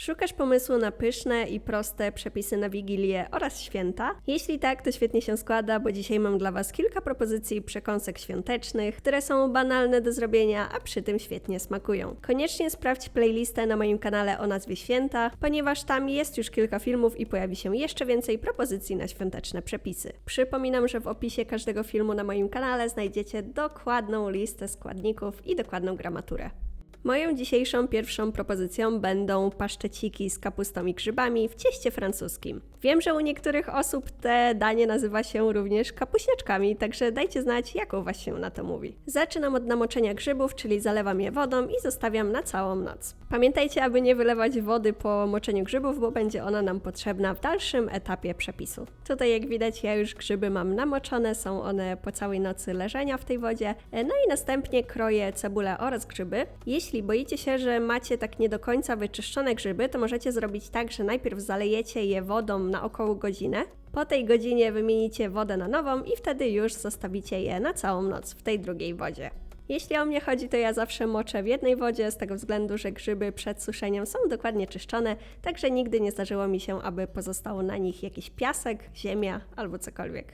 Szukasz pomysłu na pyszne i proste przepisy na Wigilię oraz święta? Jeśli tak, to świetnie się składa, bo dzisiaj mam dla Was kilka propozycji przekąsek świątecznych, które są banalne do zrobienia, a przy tym świetnie smakują. Koniecznie sprawdź playlistę na moim kanale o nazwie Święta, ponieważ tam jest już kilka filmów i pojawi się jeszcze więcej propozycji na świąteczne przepisy. Przypominam, że w opisie każdego filmu na moim kanale znajdziecie dokładną listę składników i dokładną gramaturę. Moją dzisiejszą pierwszą propozycją będą paszteciki z kapustą i grzybami w cieście francuskim. Wiem, że u niektórych osób te danie nazywa się również kapuśniaczkami, także dajcie znać, jak u Was się na to mówi. Zaczynam od namoczenia grzybów, czyli zalewam je wodą i zostawiam na całą noc. Pamiętajcie, aby nie wylewać wody po moczeniu grzybów, bo będzie ona nam potrzebna w dalszym etapie przepisu. Tutaj jak widać, ja już grzyby mam namoczone, są one po całej nocy leżenia w tej wodzie. No i następnie kroję cebulę oraz grzyby. Jeśli boicie się, że macie tak nie do końca wyczyszczone grzyby, to możecie zrobić tak, że najpierw zalejecie je wodą na około godzinę. Po tej godzinie wymienicie wodę na nową i wtedy już zostawicie je na całą noc w tej drugiej wodzie. Jeśli o mnie chodzi, to ja zawsze moczę w jednej wodzie z tego względu, że grzyby przed suszeniem są dokładnie czyszczone, także nigdy nie zdarzyło mi się, aby pozostało na nich jakiś piasek, ziemia albo cokolwiek.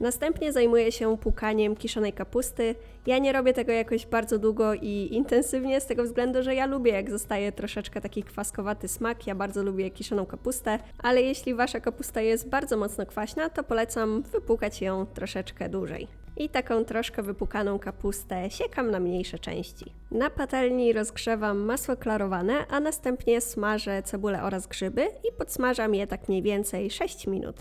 Następnie zajmuję się płukaniem kiszonej kapusty. Ja nie robię tego jakoś bardzo długo i intensywnie z tego względu, że ja lubię, jak zostaje troszeczkę taki kwaskowaty smak. Ja bardzo lubię kiszoną kapustę, ale jeśli Wasza kapusta jest bardzo mocno kwaśna, to polecam wypłukać ją troszeczkę dłużej. I taką troszkę wypłukaną kapustę siekam na mniejsze części. Na patelni rozgrzewam masło klarowane, a następnie smażę cebulę oraz grzyby i podsmażam je tak mniej więcej 6 minut.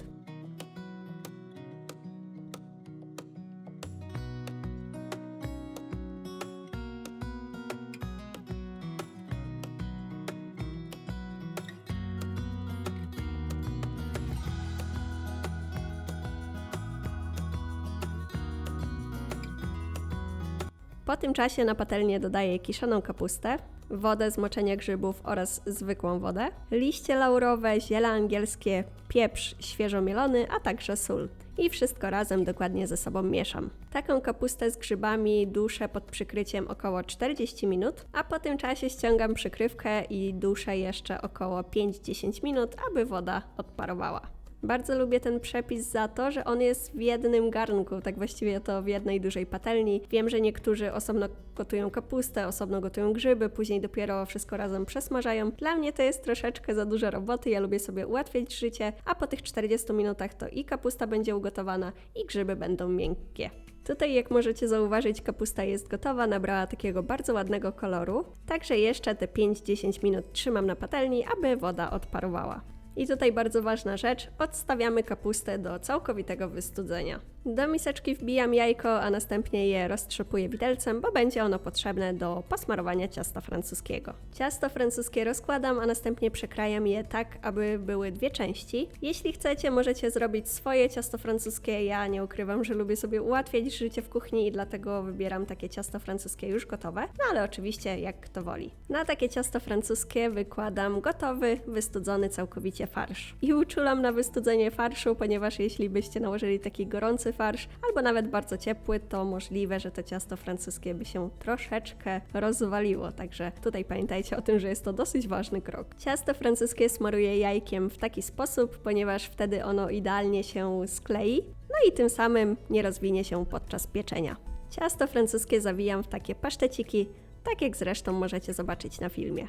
Po tym czasie na patelnię dodaję kiszoną kapustę, wodę z moczenia grzybów oraz zwykłą wodę, liście laurowe, ziele angielskie, pieprz świeżo mielony, a także sól. I wszystko razem dokładnie ze sobą mieszam. Taką kapustę z grzybami duszę pod przykryciem około 40 minut, a po tym czasie ściągam przykrywkę i duszę jeszcze około 5-10 minut, aby woda odparowała. Bardzo lubię ten przepis za to, że on jest w jednym garnku, tak właściwie to w jednej dużej patelni. Wiem, że niektórzy osobno gotują kapustę, osobno gotują grzyby, później dopiero wszystko razem przesmażają. Dla mnie to jest troszeczkę za dużo roboty, ja lubię sobie ułatwiać życie, a po tych 40 minutach to i kapusta będzie ugotowana, i grzyby będą miękkie. Tutaj, jak możecie zauważyć, kapusta jest gotowa, nabrała takiego bardzo ładnego koloru, także jeszcze te 5-10 minut trzymam na patelni, aby woda odparowała. I tutaj bardzo ważna rzecz, odstawiamy kapustę do całkowitego wystudzenia. Do miseczki wbijam jajko, a następnie je roztrzepuję widelcem, bo będzie ono potrzebne do posmarowania ciasta francuskiego. Ciasto francuskie rozkładam, a następnie przekrajam je tak, aby były dwie części. Jeśli chcecie, możecie zrobić swoje ciasto francuskie. Ja nie ukrywam, że lubię sobie ułatwiać życie w kuchni i dlatego wybieram takie ciasto francuskie już gotowe, no ale oczywiście jak kto woli. Na takie ciasto francuskie wykładam gotowy, wystudzony całkowicie farsz. I uczulam na wystudzenie farszu, ponieważ jeśli byście nałożyli taki gorący farsz, albo nawet bardzo ciepły, to możliwe, że to ciasto francuskie by się troszeczkę rozwaliło, także tutaj pamiętajcie o tym, że jest to dosyć ważny krok. Ciasto francuskie smaruję jajkiem w taki sposób, ponieważ wtedy ono idealnie się sklei, no i tym samym nie rozwinie się podczas pieczenia. Ciasto francuskie zawijam w takie paszteciki, tak jak zresztą możecie zobaczyć na filmie.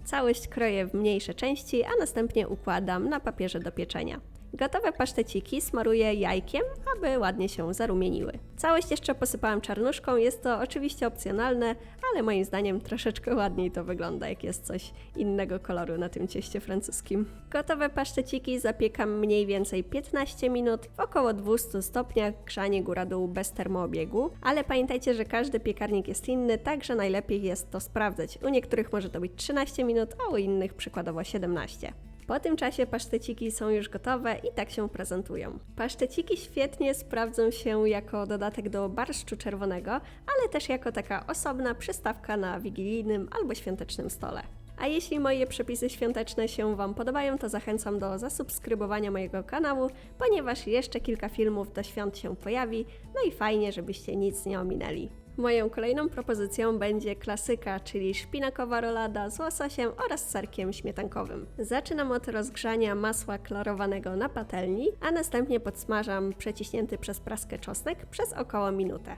Całość kroję w mniejsze części, a następnie układam na papierze do pieczenia. Gotowe paszteciki smaruję jajkiem, aby ładnie się zarumieniły. Całość jeszcze posypałam czarnuszką, jest to oczywiście opcjonalne, ale moim zdaniem troszeczkę ładniej to wygląda, jak jest coś innego koloru na tym cieście francuskim. Gotowe paszteciki zapiekam mniej więcej 15 minut w około 200 stopniach, grzanie góra-dół bez termoobiegu, ale pamiętajcie, że każdy piekarnik jest inny, także najlepiej jest to sprawdzać. U niektórych może to być 13 minut, a u innych przykładowo 17. Po tym czasie paszteciki są już gotowe i tak się prezentują. Paszteciki świetnie sprawdzą się jako dodatek do barszczu czerwonego, ale też jako taka osobna przystawka na wigilijnym albo świątecznym stole. A jeśli moje przepisy świąteczne się Wam podobają, to zachęcam do zasubskrybowania mojego kanału, ponieważ jeszcze kilka filmów do świąt się pojawi, no i fajnie, żebyście nic nie ominęli. Moją kolejną propozycją będzie klasyka, czyli szpinakowa rolada z łososiem oraz serkiem śmietankowym. Zaczynam od rozgrzania masła klarowanego na patelni, a następnie podsmażam przeciśnięty przez praskę czosnek przez około minutę.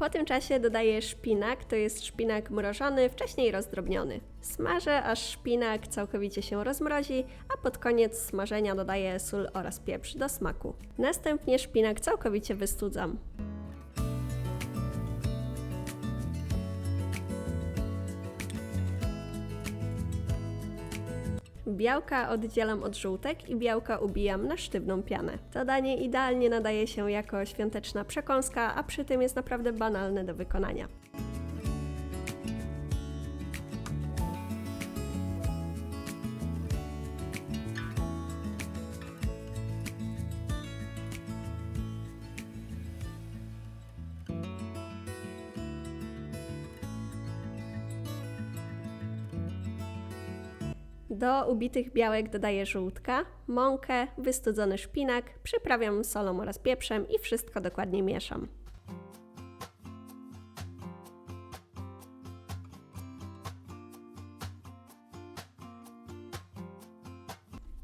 Po tym czasie dodaję szpinak, to jest szpinak mrożony, wcześniej rozdrobniony. Smażę, aż szpinak całkowicie się rozmrozi, a pod koniec smażenia dodaję sól oraz pieprz do smaku. Następnie szpinak całkowicie wystudzam. Białka oddzielam od żółtek i białka ubijam na sztywną pianę. To danie idealnie nadaje się jako świąteczna przekąska, a przy tym jest naprawdę banalne do wykonania. Do ubitych białek dodaję żółtka, mąkę, wystudzony szpinak, przyprawiam solą oraz pieprzem i wszystko dokładnie mieszam.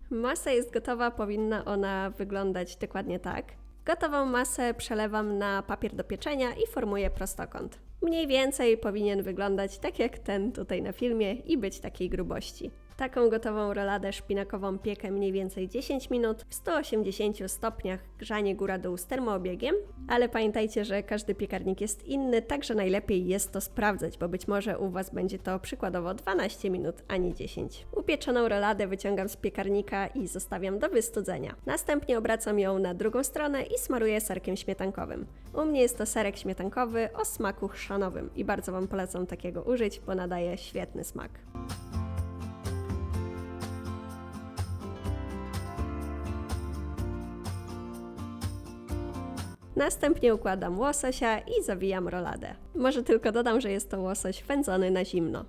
Masa jest gotowa, powinna ona wyglądać dokładnie tak. Gotową masę przelewam na papier do pieczenia i formuję prostokąt. Mniej więcej powinien wyglądać tak jak ten tutaj na filmie i być takiej grubości. Taką gotową roladę szpinakową piekę mniej więcej 10 minut w 180 stopniach, grzanie góra-dół z termoobiegiem, ale pamiętajcie, że każdy piekarnik jest inny, także najlepiej jest to sprawdzać, bo być może u Was będzie to przykładowo 12 minut, a nie 10. Upieczoną roladę wyciągam z piekarnika i zostawiam do wystudzenia. Następnie obracam ją na drugą stronę i smaruję serkiem śmietankowym. U mnie jest to serek śmietankowy o smaku chrzanowym i bardzo Wam polecam takiego użyć, bo nadaje świetny smak. Następnie układam łososia i zawijam roladę. Może tylko dodam, że jest to łosoś wędzony na zimno.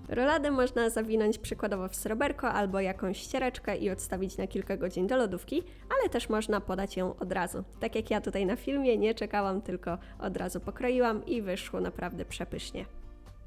Roladę można zawinąć przykładowo w sreberko albo jakąś ściereczkę i odstawić na kilka godzin do lodówki, ale też można podać ją od razu. Tak jak ja tutaj na filmie, nie czekałam, tylko od razu pokroiłam i wyszło naprawdę przepysznie.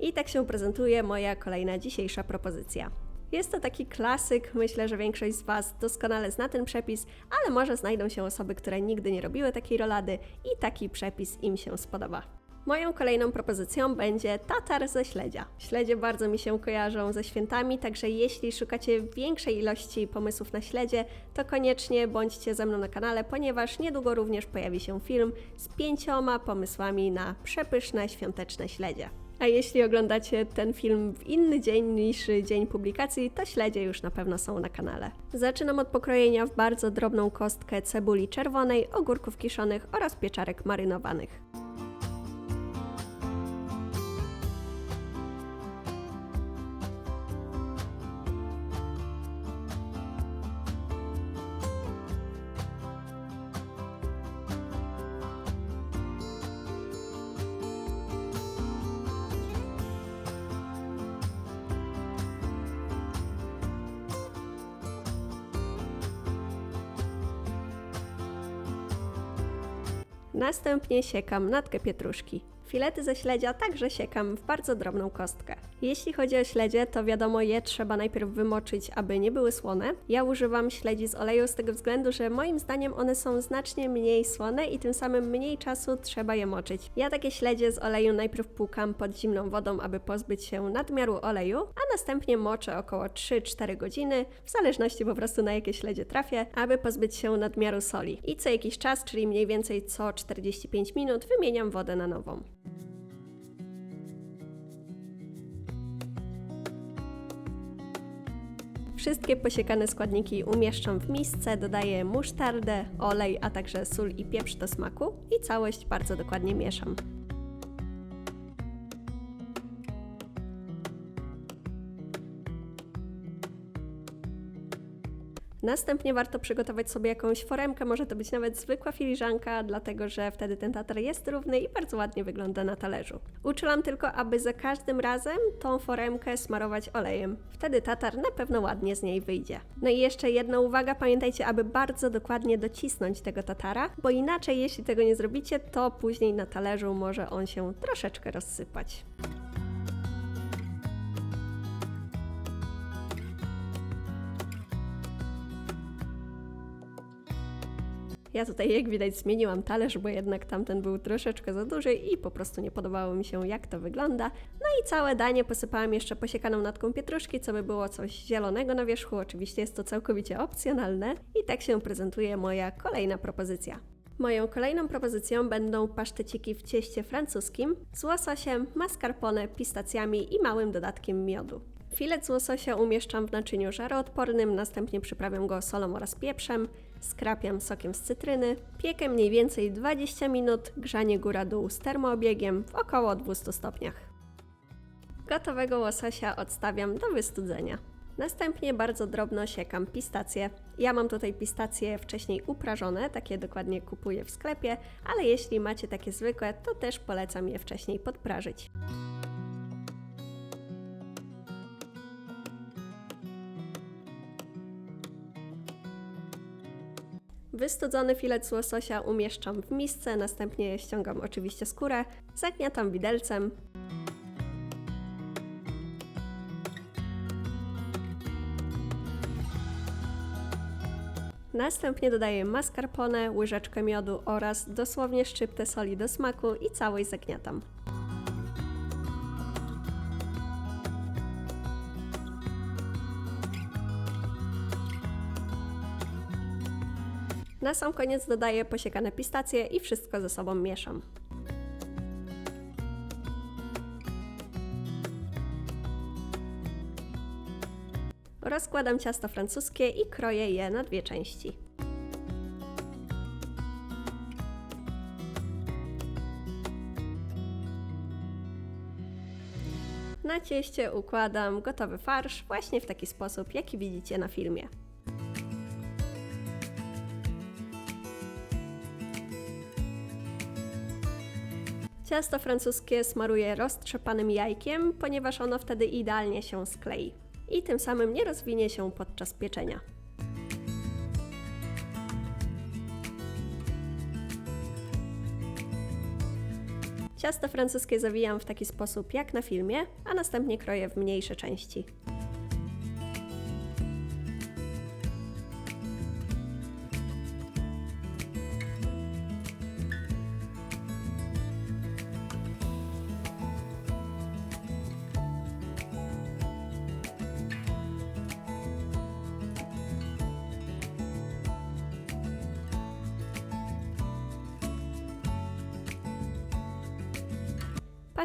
I tak się prezentuje moja kolejna dzisiejsza propozycja. Jest to taki klasyk, myślę, że większość z Was doskonale zna ten przepis, ale może znajdą się osoby, które nigdy nie robiły takiej rolady i taki przepis im się spodoba. Moją kolejną propozycją będzie tatar ze śledzia. Śledzie bardzo mi się kojarzą ze świętami, także jeśli szukacie większej ilości pomysłów na śledzie, to koniecznie bądźcie ze mną na kanale, ponieważ niedługo również pojawi się film z 5 pomysłami na przepyszne świąteczne śledzie. A jeśli oglądacie ten film w inny dzień niż dzień publikacji, to śledzie już na pewno są na kanale. Zaczynam od pokrojenia w bardzo drobną kostkę cebuli czerwonej, ogórków kiszonych oraz pieczarek marynowanych. Następnie siekam natkę pietruszki. Filety ze śledzia także siekam w bardzo drobną kostkę. Jeśli chodzi o śledzie, to wiadomo, je trzeba najpierw wymoczyć, aby nie były słone. Ja używam śledzi z oleju z tego względu, że moim zdaniem one są znacznie mniej słone i tym samym mniej czasu trzeba je moczyć. Ja takie śledzie z oleju najpierw płukam pod zimną wodą, aby pozbyć się nadmiaru oleju, a następnie moczę około 3-4 godziny, w zależności po prostu na jakie śledzie trafię, aby pozbyć się nadmiaru soli. I co jakiś czas, czyli mniej więcej co 45 minut, wymieniam wodę na nową. Wszystkie posiekane składniki umieszczam w misce, dodaję musztardę, olej, a także sól i pieprz do smaku i całość bardzo dokładnie mieszam. Następnie warto przygotować sobie jakąś foremkę, może to być nawet zwykła filiżanka, dlatego że wtedy ten tatar jest równy i bardzo ładnie wygląda na talerzu. Uczulam tylko, aby za każdym razem tą foremkę smarować olejem. Wtedy tatar na pewno ładnie z niej wyjdzie. No i jeszcze jedna uwaga, pamiętajcie, aby bardzo dokładnie docisnąć tego tatara, bo inaczej jeśli tego nie zrobicie, to później na talerzu może on się troszeczkę rozsypać. Ja tutaj, jak widać, zmieniłam talerz, bo jednak tamten był troszeczkę za duży i po prostu nie podobało mi się, jak to wygląda. No i całe danie posypałam jeszcze posiekaną natką pietruszki, co by było coś zielonego na wierzchu. Oczywiście jest to całkowicie opcjonalne. I tak się prezentuje moja kolejna propozycja. Moją kolejną propozycją będą paszteciki w cieście francuskim z łososiem, mascarpone, pistacjami i małym dodatkiem miodu. Filet z łososia umieszczam w naczyniu żaroodpornym, następnie przyprawiam go solą oraz pieprzem, skrapiam sokiem z cytryny, piekę mniej więcej 20 minut, grzanie góra-dół z termoobiegiem w około 200 stopniach. Gotowego łososia odstawiam do wystudzenia. Następnie bardzo drobno siekam pistacje. Ja mam tutaj pistacje wcześniej uprażone, takie dokładnie kupuję w sklepie, ale jeśli macie takie zwykłe, to też polecam je wcześniej podprażyć. Wystudzony filet z łososia umieszczam w misce, następnie ściągam oczywiście skórę, zagniatam widelcem. Następnie dodaję mascarpone, łyżeczkę miodu oraz dosłownie szczyptę soli do smaku i całość zagniatam. Na sam koniec dodaję posiekane pistacje i wszystko ze sobą mieszam. Rozkładam ciasto francuskie i kroję je na dwie części. Na cieście układam gotowy farsz właśnie w taki sposób, jaki widzicie na filmie. Ciasto francuskie smaruję roztrzepanym jajkiem, ponieważ ono wtedy idealnie się sklei i tym samym nie rozwinie się podczas pieczenia. Ciasto francuskie zawijam w taki sposób jak na filmie, a następnie kroję w mniejsze części.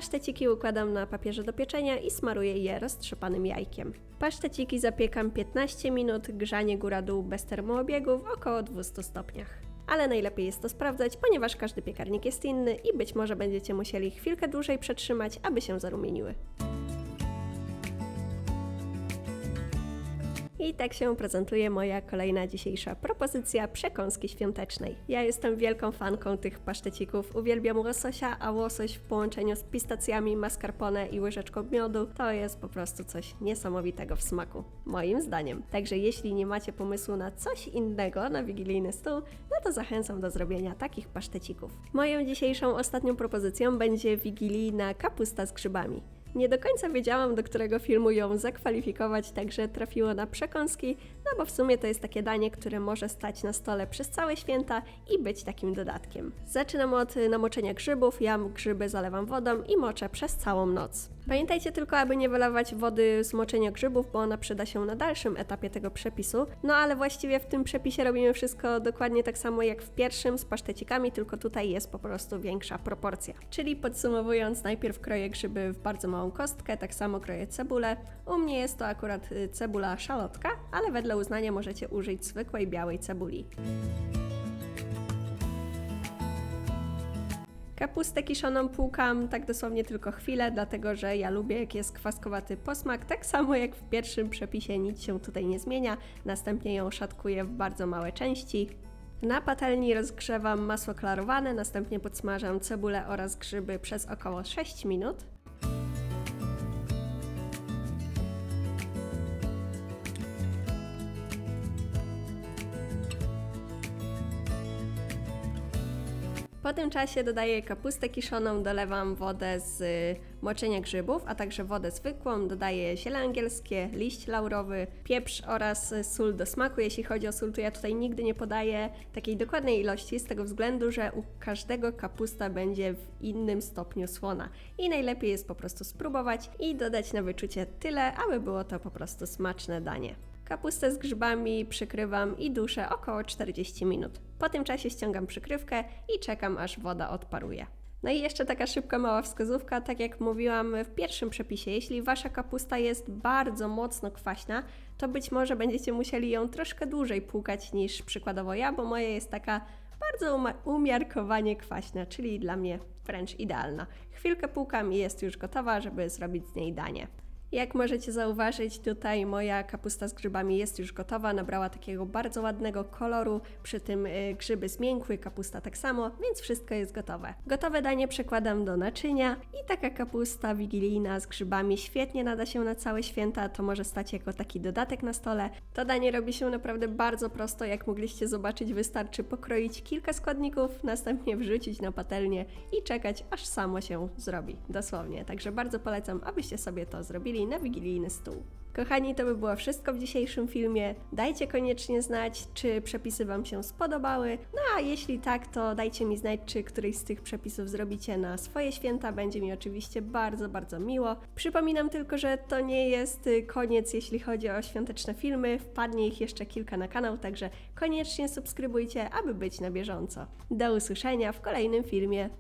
Paszteciki układam na papierze do pieczenia i smaruję je roztrzepanym jajkiem. Paszteciki zapiekam 15 minut, grzanie góra-dół bez termoobiegu w około 200 stopniach. Ale najlepiej jest to sprawdzać, ponieważ każdy piekarnik jest inny i być może będziecie musieli chwilkę dłużej przetrzymać, aby się zarumieniły. I tak się prezentuje moja kolejna dzisiejsza propozycja przekąski świątecznej. Ja jestem wielką fanką tych pasztecików, uwielbiam łososia, a łosoś w połączeniu z pistacjami, mascarpone i łyżeczką miodu to jest po prostu coś niesamowitego w smaku, moim zdaniem. Także jeśli nie macie pomysłu na coś innego na wigilijny stół, no to zachęcam do zrobienia takich pasztecików. Moją dzisiejszą ostatnią propozycją będzie wigilijna kapusta z grzybami. Nie do końca wiedziałam, do którego filmu ją zakwalifikować, także trafiło na przekąski, no bo w sumie to jest takie danie, które może stać na stole przez całe święta i być takim dodatkiem. Zaczynam od namoczenia grzybów, ja grzyby zalewam wodą i moczę przez całą noc. Pamiętajcie tylko, aby nie wylewać wody z moczenia grzybów, bo ona przyda się na dalszym etapie tego przepisu, no ale właściwie w tym przepisie robimy wszystko dokładnie tak samo jak w pierwszym z pasztecikami, tylko tutaj jest po prostu większa proporcja. Czyli podsumowując, najpierw kroję grzyby w bardzo małą kostkę, tak samo kroję cebulę. U mnie jest to akurat cebula szalotka, ale wedle uznania możecie użyć zwykłej białej cebuli. Kapustę kiszoną płukam tak dosłownie tylko chwilę, dlatego że ja lubię, jak jest kwaskowaty posmak, tak samo jak w pierwszym przepisie, nic się tutaj nie zmienia. Następnie ją szatkuję w bardzo małe części. Na patelni rozgrzewam masło klarowane, następnie podsmażam cebulę oraz grzyby przez około 6 minut. Po tym czasie dodaję kapustę kiszoną, dolewam wodę z moczenia grzybów, a także wodę zwykłą, dodaję ziele angielskie, liść laurowy, pieprz oraz sól do smaku. Jeśli chodzi o sól, to ja tutaj nigdy nie podaję takiej dokładnej ilości z tego względu, że u każdego kapusta będzie w innym stopniu słona i najlepiej jest po prostu spróbować i dodać na wyczucie tyle, aby było to po prostu smaczne danie. Kapustę z grzybami przykrywam i duszę około 40 minut. Po tym czasie ściągam przykrywkę i czekam, aż woda odparuje. No i jeszcze taka szybka mała wskazówka, tak jak mówiłam w pierwszym przepisie, jeśli Wasza kapusta jest bardzo mocno kwaśna, to być może będziecie musieli ją troszkę dłużej płukać niż przykładowo ja, bo moja jest taka bardzo umiarkowanie kwaśna, czyli dla mnie wręcz idealna. Chwilkę płukam i jest już gotowa, żeby zrobić z niej danie. Jak możecie zauważyć, tutaj moja kapusta z grzybami jest już gotowa, nabrała takiego bardzo ładnego koloru, przy tym grzyby zmiękły, kapusta tak samo, więc wszystko jest gotowe. Gotowe danie przekładam do naczynia i taka kapusta wigilijna z grzybami świetnie nada się na całe święta, to może stać jako taki dodatek na stole. To danie robi się naprawdę bardzo prosto, jak mogliście zobaczyć, wystarczy pokroić kilka składników, następnie wrzucić na patelnię i czekać, aż samo się zrobi, dosłownie. Także bardzo polecam, abyście sobie to zrobili na wigilijny stół. Kochani, to by było wszystko w dzisiejszym filmie. Dajcie koniecznie znać, czy przepisy Wam się spodobały. No a jeśli tak, to dajcie mi znać, czy któryś z tych przepisów zrobicie na swoje święta. Będzie mi oczywiście bardzo, bardzo miło. Przypominam tylko, że to nie jest koniec, jeśli chodzi o świąteczne filmy. Wpadnie ich jeszcze kilka na kanał, także koniecznie subskrybujcie, aby być na bieżąco. Do usłyszenia w kolejnym filmie.